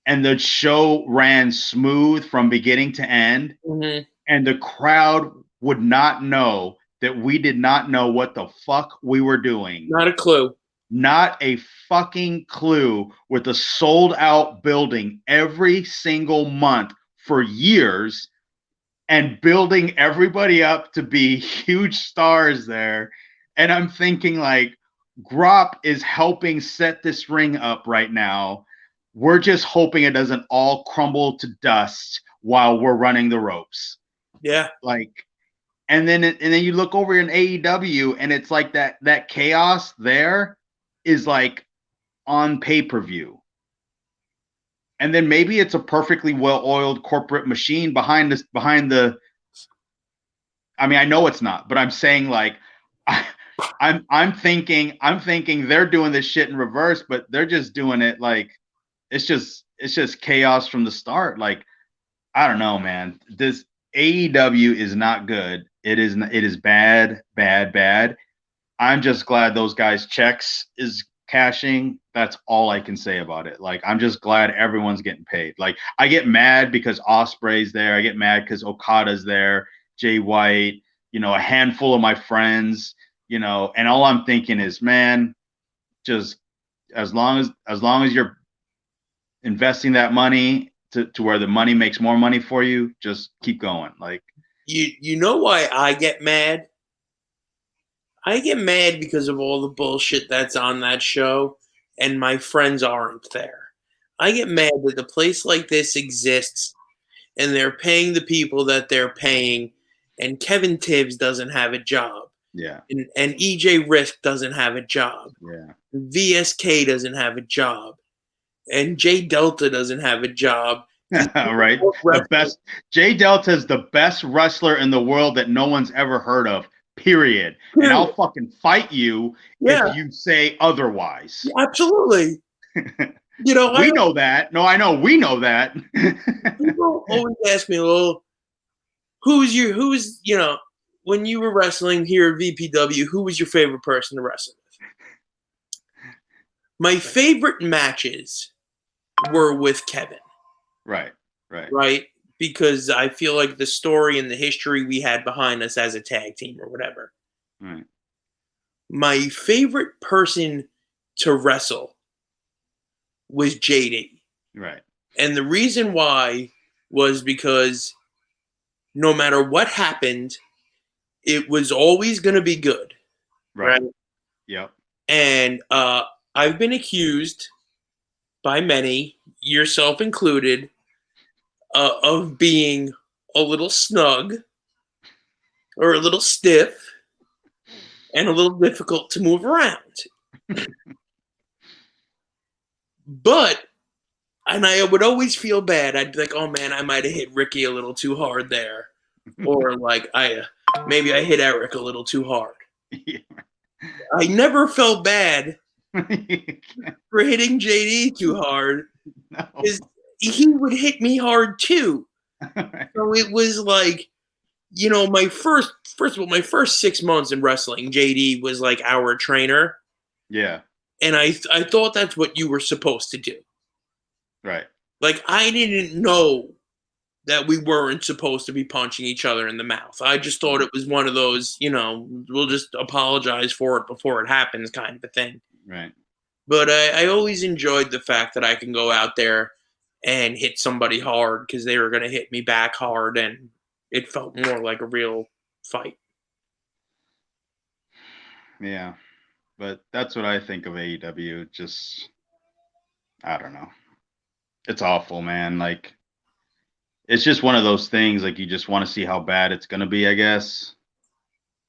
and the show ran smooth from beginning to end, Mm-hmm. and the crowd would not know that we did not know what the fuck we were doing. Not a clue. Not a fucking clue, with a sold out building every single month for years and building everybody up to be huge stars there. And I'm thinking like, Grop is helping set this ring up right now. We're just hoping it doesn't all crumble to dust while we're running the ropes. Yeah. Like, and then you look over in AEW and it's like that chaos there is like on pay-per-view. And then maybe it's a perfectly well-oiled corporate machine behind the I mean, I know it's not, but I'm saying like I'm thinking they're doing this shit in reverse, but they're just doing it like it's just chaos from the start. Like, I don't know, man. This AEW is not good. It is bad, bad, bad. I'm just glad those guys' checks is cashing. That's all I can say about it. Like, I'm just glad everyone's getting paid. Like, I get mad because Osprey's there. I get mad because Okada's there, Jay White, a handful of my friends, and all I'm thinking is, man, just as long as you're investing that money to where the money makes more money for you, just keep going. Like, you know why I get mad? I get mad because of all the bullshit that's on that show, and my friends aren't there. I get mad that the place like this exists, and they're paying the people that they're paying, and Kevin Tibbs doesn't have a job. yeah, And EJ Risk doesn't have a job. yeah. VSK doesn't have a job. And Jay Delta doesn't have a job. Right. The best Jay Delta is the best wrestler in the world that no one's ever heard of. Period. And I'll fucking fight you if you say otherwise. Absolutely. We know that. No, I know we know that. People always ask me, well, when you were wrestling here at VPW, who was your favorite person to wrestle with? My favorite matches were with Kevin. Right. Because I feel like the story and the history we had behind us as a tag team or whatever. Right. My favorite person to wrestle was JD. Right. And the reason why was because no matter what happened, it was always going to be good. Right? Yep. And I've been accused by many, yourself included, of being a little snug or a little stiff and a little difficult to move around. And I would always feel bad. I'd be like, oh man, I might have hit Ricky a little too hard there. Or like, maybe I hit Eric a little too hard. Yeah. I never felt bad for hitting JD too hard. Because he would hit me hard too. So it was like, my first of all, my first 6 months in wrestling, JD was like our trainer. Yeah. And I thought that's what you were supposed to do. Right. Like, I didn't know that we weren't supposed to be punching each other in the mouth. I just thought it was one of those, we'll just apologize for it before it happens kind of a thing. Right. But I always enjoyed the fact that I can go out there and hit somebody hard because they were going to hit me back hard, and it felt more like a real fight. Yeah. But that's what I think of AEW. Just, I don't know. It's awful, man. Like, it's just one of those things. Like, you just want to see how bad it's going to be, I guess.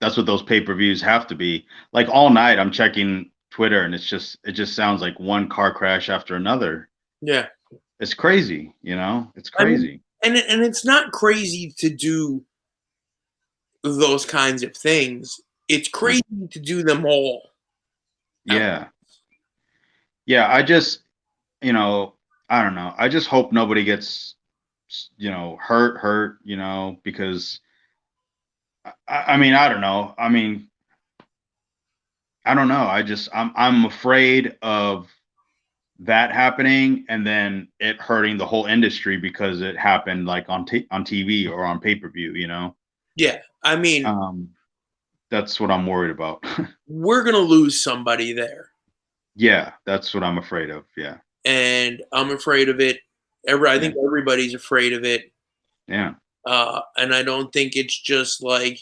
That's what those pay-per-views have to be. Like, all night I'm checking Twitter, and it just sounds like one car crash after another. Yeah. It's crazy, It's crazy. I mean, and it's not crazy to do those kinds of things. It's crazy to do them all. Yeah. Yeah, I just, I don't know. I just hope nobody gets, hurt, because I mean, I don't know. I mean, I don't know. I'm afraid of that happening and then it hurting the whole industry because it happened like on TV or on pay-per-view, Yeah. I mean, that's what I'm worried about. We're going to lose somebody there. Yeah, that's what I'm afraid of. Yeah. And I'm afraid of it. I think everybody's afraid of it. Yeah. And I don't think it's just like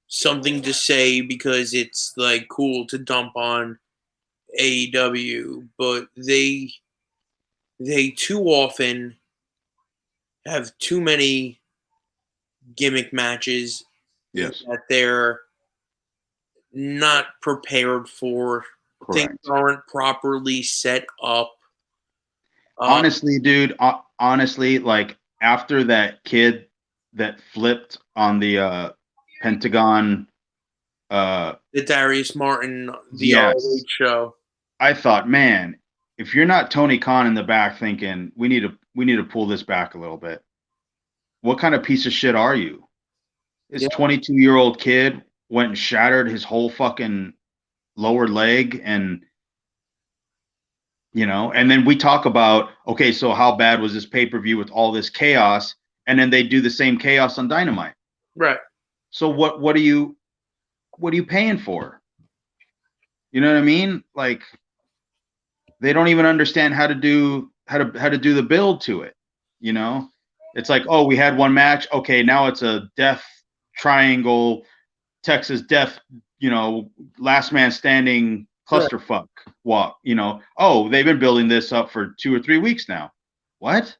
something to say because it's like cool to dump on AEW, but they too often have too many gimmick matches. Yes. That they're not prepared for. Correct. Things aren't properly set up. Honestly, dude, like after that kid that flipped on the Pentagon, the Darius Martin, the ROH show, I thought, man, if you're not Tony Khan in the back thinking we need to pull this back a little bit, what kind of piece of shit are you? This Yeah. 22-year-old kid went and shattered his whole fucking lower leg, and and then we talk about, okay, so how bad was this pay-per-view with all this chaos? And then they do the same chaos on Dynamite. Right. So what are you paying for? You know what I mean? Like, they don't even understand how to do the build to it. It's like, oh, we had one match. Okay, now it's a death triangle, Texas death, last man standing clusterfuck walk. Oh, they've been building this up for 2 or 3 weeks now. What?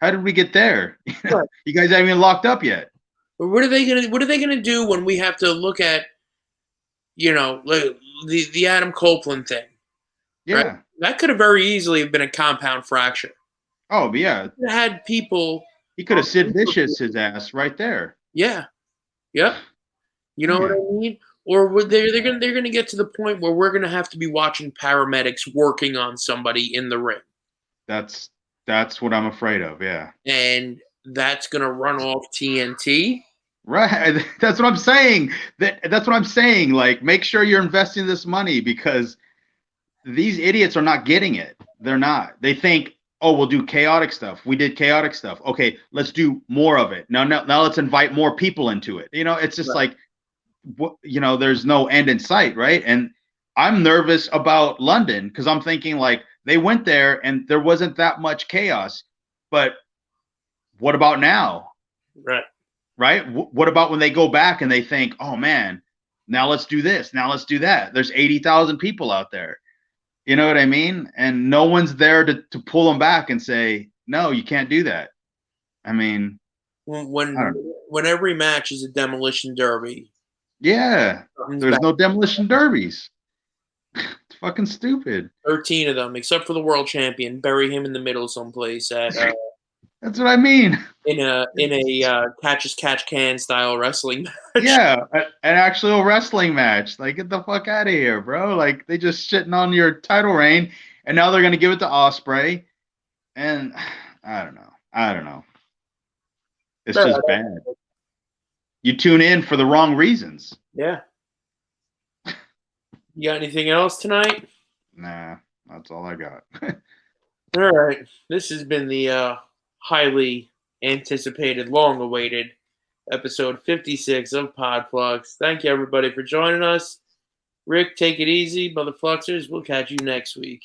How did we get there? Right. You guys haven't even locked up yet. But what are they gonna do when we have to look at, like the Adam Copeland thing? Yeah. Right? That could have very easily have been a compound fracture. Oh, but yeah. It had people. He could have Sid Vicious his ass right there. Yeah. Yep. You know what I mean? Or would they're gonna get to the point where we're gonna have to be watching paramedics working on somebody in the ring. That's what I'm afraid of. Yeah. And that's gonna run off TNT. Right. That's what I'm saying. That's what I'm saying. Like, make sure you're investing this money, because these idiots are not getting it. They're not. They think, oh, we'll do chaotic stuff. We did chaotic stuff. Okay, let's do more of it. Now let's invite more people into it. It's just like, there's no end in sight, right? And I'm nervous about London, because I'm thinking, like, they went there and there wasn't that much chaos. But what about now? Right. Right? What about when they go back and they think, oh man, now let's do this. Now let's do that. There's 80,000 people out there. You know what I mean? And no one's there to pull them back and say, no, you can't do that. I mean, when every match is a demolition derby. Yeah. There's no demolition derbies. It's fucking stupid. 13 of them, except for the world champion. Bury him in the middle someplace at that's what I mean. In a catch as catch can style wrestling match. Yeah, an actual wrestling match. Like, get the fuck out of here, bro. Like, they just shitting on your title reign, and now they're gonna give it to Ospreay. And I don't know. It's just bad. You tune in for the wrong reasons. Yeah. You got anything else tonight? Nah, that's all I got. All right. This has been the highly anticipated, long-awaited episode 56 of Podfluxxx. Thank you, everybody, for joining us. Rick, take it easy. Podfluxxers, we'll catch you next week.